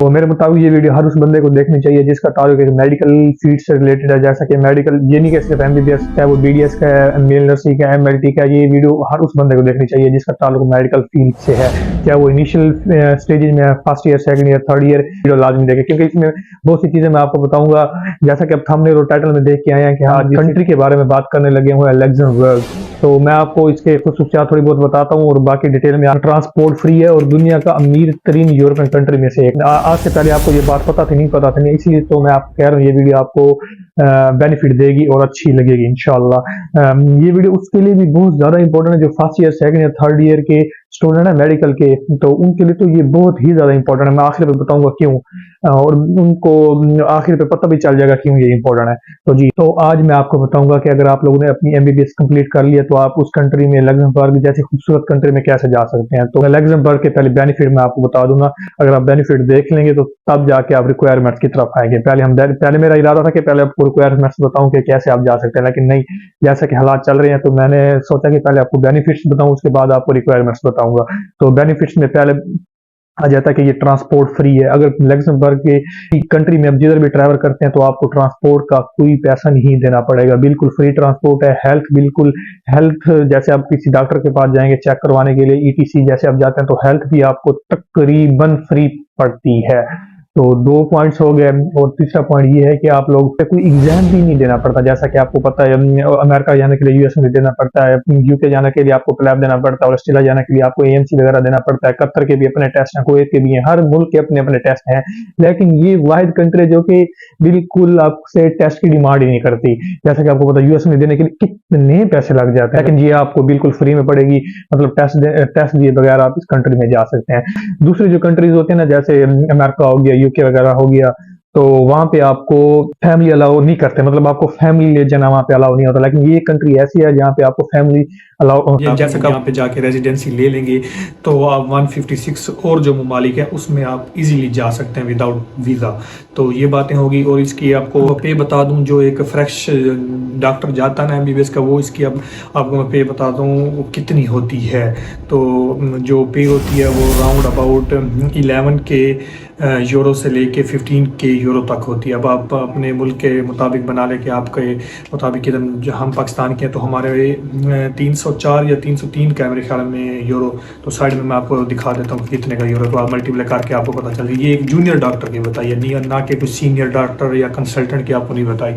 तो मेरे मुताबिक ये वीडियो हर उस बंदे को देखनी चाहिए जिसका ताल्लुक एक मेडिकल फील्ड से रिलेटेड है, जैसा कि मेडिकल ये नहीं कि सिर्फ MBBS का है, वो BDS का है, मेल नर्सिंग का, MLT का। ये वीडियो हर उस बंदे को देखनी चाहिए जिसका ताल्लुक मेडिकल फील्ड से है, क्या वो इनिशियल स्टेजेस में, first year, second year, third year. Video लाजमी देखें, क्योंकि इसमें बहुत सी चीजें मैं आपको बताऊंगा, जैसा कि अब थंबनेल और टाइटल में देख के आए हैं कि हाँ कंट्री के बारे में बात करने लगे हुए हैं, लग्जमबर्ग। तो मैं आपको इसके खुसूसियात थोड़ी बहुत बताता हूँ और बाकी डिटेल में। ट्रांसपोर्ट फ्री है और दुनिया का अमीर तरीन यूरोपियन कंट्री में से एक। आज से पहले आपको ये बात पता थी नहीं, पता थी नहीं, इसलिए तो मैं आपको कह रहा हूँ ये वीडियो आपको बेनिफिट देगी और अच्छी लगेगी इंशाल्लाह। ये वीडियो उसके लिए भी बहुत ज्यादा इंपॉर्टेंट है जो first year, second year, third year के स्टूडेंट है मेडिकल के, तो उनके लिए तो ये बहुत ही ज्यादा इंपॉर्टेंट है। मैं आखिर पे बताऊंगा क्यों, और उनको आखिर पे पता भी चल जाएगा क्यों ये इंपॉर्टेंट है। तो जी, तो आज मैं आपको बताऊंगा कि अगर आप लोगों ने अपनी MBBS कंप्लीट कर लिया तो आप उस कंट्री में, लग्जमबर्ग जैसी खूबसूरत कंट्री में कैसे जा सकते हैं। तो लग्जमबर्ग के पहले बेनिफिट मैं आपको बता दूंगा। अगर आप बेनिफिट देख लेंगे तो तब जाके आप रिक्वायरमेंट्स की तरफ आएंगे। पहले मेरा इरादा था कि पहले आपको रिक्वायरमेंट्स बताऊं कि कैसे आप जा सकते हैं, लेकिन नहीं, जैसा कि हालात चल रहे हैं तो मैंने सोचा कि पहले आपको बेनिफिट्स बताऊं, उसके बाद आपको रिक्वायरमेंट्स बताऊंगा। तो बेनिफिट्स में पहले आ जाता है कि ये ट्रांसपोर्ट फ्री है। अगर लग्जमबर्ग के कंट्री में आप जिधर भी ट्रैवल करते हैं तो आपको ट्रांसपोर्ट का कोई पैसा नहीं देना पड़ेगा, बिल्कुल फ्री ट्रांसपोर्ट है। हेल्थ जैसे आप किसी डॉक्टर के पास जाएंगे चेक करवाने के लिए, ETC जैसे आप जाते हैं तो हेल्थ भी आपको तकरीबन फ्री पड़ती है। तो 2 पॉइंट्स हो गए। और तीसरा पॉइंट ये है कि आप लोग पे कोई एग्जाम भी नहीं देना पड़ता, जैसा कि आपको पता है अमेरिका जाने के लिए US में देना पड़ता है, UK जाने के लिए आपको प्लैब देना पड़ता है, ऑस्ट्रेलिया जाने के लिए आपको AMC वगैरह देना पड़ता है, कतर के भी अपने टेस्ट हैं, कुवैत के भी हैं, हर मुल्क के अपने अपने टेस्ट हैं। लेकिन ये वाहिद कंट्री जो कि बिल्कुल आपसे टेस्ट की डिमांड ही नहीं करती। जैसा कि आपको पता है US में देने के लिए कितने पैसे लग जाते हैं, लेकिन ये आपको बिल्कुल फ्री में पड़ेगी, मतलब टेस्ट दिए बगैर आप इस कंट्री में जा सकते हैं। दूसरी जो कंट्रीज होती है ना, जैसे अमेरिका हो गया, UK वगैरह हो गया, तो वहां पे आपको फैमिली अलाउ नहीं करते, मतलब आपको फैमिली ले जाना वहां पे अलाउ नहीं होता। लेकिन ये कंट्री ऐसी है जहाँ पे आपको फैमिली अलाउ, जैसे कि यहाँ पे जाके रेजिडेंसी ले लेंगे तो आप 156 और जो ममालिक है उसमें आप इजीली जा सकते हैं विदाउट वीज़ा। तो ये बातें होगी। और इसकी आपको पे बता दूं, जो एक फ्रेश डॉक्टर जाता है ना MBBS का, वो इसकी अब आपको मैं पे बता दूं वो कितनी होती है। तो जो पे होती है वो राउंड अबाउट 11 के यूरो से लेके 15 के यूरो तक होती है। अब आप अपने मुल्क के मुताबिक बना लें कि आपके मुताबिक जो हम पाकिस्तान के हैं तो हमारे 304 या 303 का मेरे ख्याल में यूरो। तो साइड में मैं आपको दिखा देता हूँ कितने का यूरो, तो आप मल्टीप्लाई करके आपको पता चल जाए। ये एक जूनियर डॉक्टर की बताइए, नहीं ना कि कुछ सीनियर डॉक्टर या कंसल्टेंट की आपको नहीं बताई।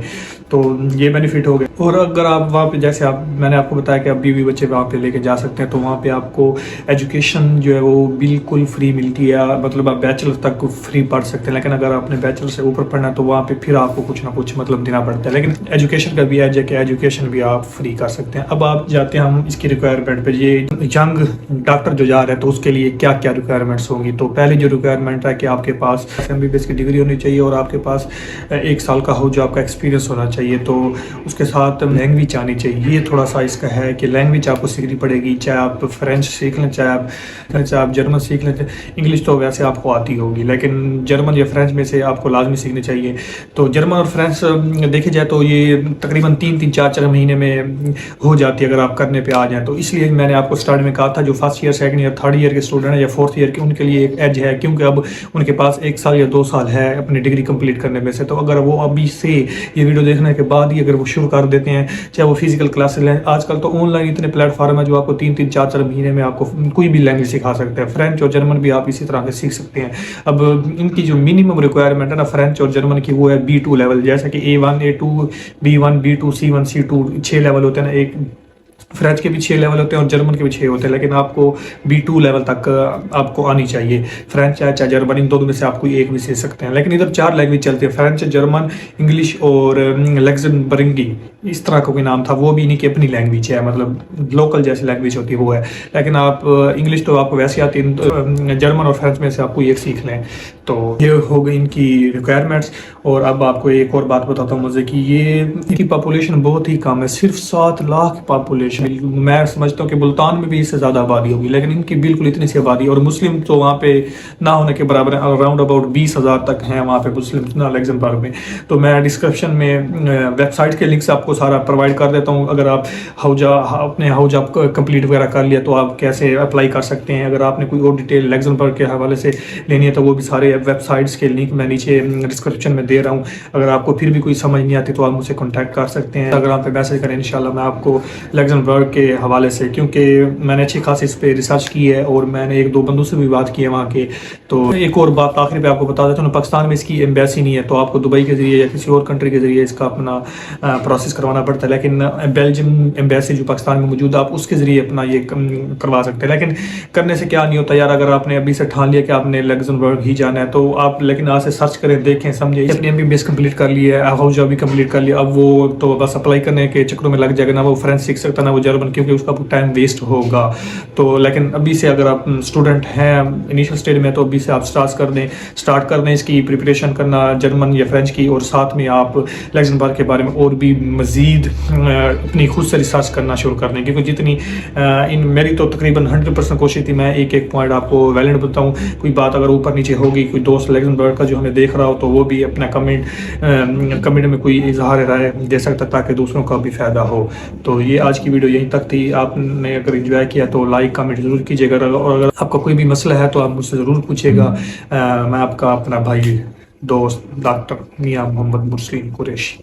तो ये बेनिफिट हो गया। और अगर आप वहाँ पे, जैसे मैंने आपको बताया कि आप बीवी बच्चे वहाँ पे लेके जा सकते हैं, तो वहाँ पे आपको एजुकेशन जो है वो बिल्कुल फ्री मिलती है, मतलब आप बैचलर तक फ्री पढ़ सकते हैं। लेकिन अगर आपने बैचलर से ऊपर पढ़ना है तो वहाँ पे फिर आपको कुछ ना कुछ मतलब देना पड़ता है। लेकिन एजुकेशन का भी है कि एजुकेशन भी आप फ्री कर सकते हैं। अब आप जाते हैं हम इसकी रिक्वायरमेंट पे, ये यंग डॉक्टर जो जा रहे हैं तो उसके लिए क्या क्या रिक्वायरमेंट्स होंगी। तो पहली जो रिक्वायरमेंट है कि आपके पास MBBS की डिग्री होनी चाहिए और आपके पास 1 साल का हो जो आपका एक्सपीरियंस होना चाहिए। तो उसके साथ लैंग्वेज आनी चाहिए। ये थोड़ा सा इसका है कि लैंग्वेज आपको सीखनी पड़ेगी, चाहे आप फ्रेंच सीख लें, चाहे आप जर्मन सीख लें। इंग्लिश तो वैसे आपको आती होगी, लेकिन जर्मन या फ्रेंच में से आपको लाजमी सीखनी चाहिए। तो जर्मन और फ्रेंच देखे जाए तो ये तकरीबन 3-4 महीने में हो जाती है अगर आप करने पे आ जाएं। तो इसलिए मैंने आपको स्टार्ट में कहा था जो first year, second year, third year के स्टूडेंट हैं या फोर्थ ईयर के, उनके लिए एक एज है, क्योंकि अब उनके पास 1 साल या 2 साल है अपनी डिग्री कंप्लीट करने में से। तो अगर वो अभी से ये वीडियो देखने के बाद ही अगर वो शुरू कर देते हैं, चाहे वो फिजिकल क्लासेस लें, आजकल तो ऑनलाइन इतने प्लेटफॉर्म है जो आपको 3-4 महीने में आपको कोई भी लैंग्वेज सिखा सकते हैं। फ्रेंच और जर्मन भी आप इसी तरह से सीख सकते हैं। अब इनकी जो मिनिमम रिक्वायरमेंट है ना फ्रेंच और जर्मन की, वो है B2 लेवल, जैसा कि A1, A2, B1, B2, C1, C2 6 level होते हैं ना। एक फ्रेंच के भी 6 लेवल होते हैं और जर्मन के भी 6 होते हैं, लेकिन आपको B2 लेवल तक आपको आनी चाहिए। फ्रेंच चाहे जर्मन, इन दोनों में से आप कोई एक भी सीख सकते हैं। लेकिन इधर 4 लैंग्वेज चलती है, फ्रेंच, जर्मन, इंग्लिश और लग्जमबर्गी, इस तरह का कोई नाम था। वो भी इन्हीं की अपनी लैंग्वेज है, मतलब लोकल जैसी लैंग्वेज होती है वो है। लेकिन आप इंग्लिश तो आपको वैसे आती है, जर्मन और फ्रेंच में से आप कोई एक सीख लें। तो ये हो गई इनकी रिक्वायरमेंट्स। और अब आपको एक और बात बताता हूँ मजे की, ये इनकी पॉपुलेशन बहुत ही कम है, सिर्फ 7 लाख पॉपुलेशन میں سمجھتا ہوں کہ ملتان میں بھی اس سے زیادہ آبادی ہوگی، لیکن ان کی بالکل اتنی سی آبادی، اور مسلم تو وہاں پہ نہ ہونے کے برابر ہیں، اراؤنڈ اباؤٹ 20,000 تک ہیں وہاں پہ مسلم لیگزمبرگ میں. تو میں ڈسکرپشن میں ویب سائٹ کے لنکس آپ کو سارا پرووائڈ کر دیتا ہوں. اگر آپ اپنے حوجہ کمپلیٹ وغیرہ کر لیا تو آپ کیسے اپلائی کر سکتے ہیں. اگر آپ نے کوئی اور ڈیٹیل لیگزمبرگ کے حوالے سے لینی ہے تو وہ بھی سارے ویب سائٹس کے لنک میں نیچے ڈسکرپشن میں دے رہا ہوں. اگر آپ کو پھر بھی کوئی سمجھ نہیں آتی تو آپ مجھ سے کانٹیکٹ کر سکتے ہیں. اگر آپ پہ میسج کریں انشاءاللہ میں آپ کو لیگزمبرگ کے حوالے سے، کیونکہ میں نے اچھی خاصی اس پہ ریسرچ کی ہے اور میں نے 1-2 بندوں سے بھی بات کی ہے وہاں کے. تو ایک اور بات آخری پہ آپ کو بتا دیتا ہوں، پاکستان میں اس کی ایمبیسی نہیں ہے، تو آپ کو دبئی کے ذریعے یا کسی اور کنٹری کے ذریعے اس کا اپنا پروسیس کروانا پڑتا ہے. لیکن بیلجیم ایمبیسی جو پاکستان میں موجود ہے آپ اس کے ذریعے اپنا یہ کروا سکتے ہیں. لیکن کرنے سے کیا نہیں ہوتا یار، اگر آپ نے ابھی سے ٹھان لیا کہ آپ نے لیگزمبرگ ہی جانا ہے تو آپ لیکن آج سے سرچ کریں، دیکھیں، سمجھیں. اپنی MBBS کمپلیٹ کر لی ہے، حوجہ بھی کمپلیٹ کر لیا، اب وہ تو بس اپلائی کرنے کے چکروں میں لگ جائے گا، نہ وہ فرینچ سیکھ سکتا نہ وہ جرمن، کیونکہ اس کا ٹائم ویسٹ ہوگا. تو لیکن ابھی سے اگر آپ اسٹوڈنٹ ہیں انیشل اسٹیج میں تو ابھی سے آپ اسٹارٹ کر دیں اس کی پریپریشن کرنا جرمن یا فرینچ کی، اور ساتھ میں آپ لیگزمبرگ کے بارے میں اور بھی مزید اپنی خود سے ریسرچ کرنا شروع کر دیں. کیونکہ جتنی میری تو تقریباً 100% کوشش تھی میں ایک پوائنٹ آپ کو ویلڈ بتاؤں. کوئی بات اگر اوپر نیچے ہوگی، کوئی دوست لیگزمبرگ کا جو ہمیں دیکھ رہا ہو تو وہ بھی اپنا کمنٹ میں کوئی اظہار رائے دے سکتا تاکہ دوسروں کا بھی فائدہ ہو. تو یہ آج کی ویڈیو یہیں تک تھی. آپ نے اگر انجوائے کیا تو لائک کمنٹ ضرور کیجیے گا، اور اگر آپ کا کوئی بھی مسئلہ ہے تو آپ مجھ سے ضرور پوچھیے گا. میں آپ کا اپنا بھائی دوست ڈاکٹر میاں محمد مرسلین قریشی.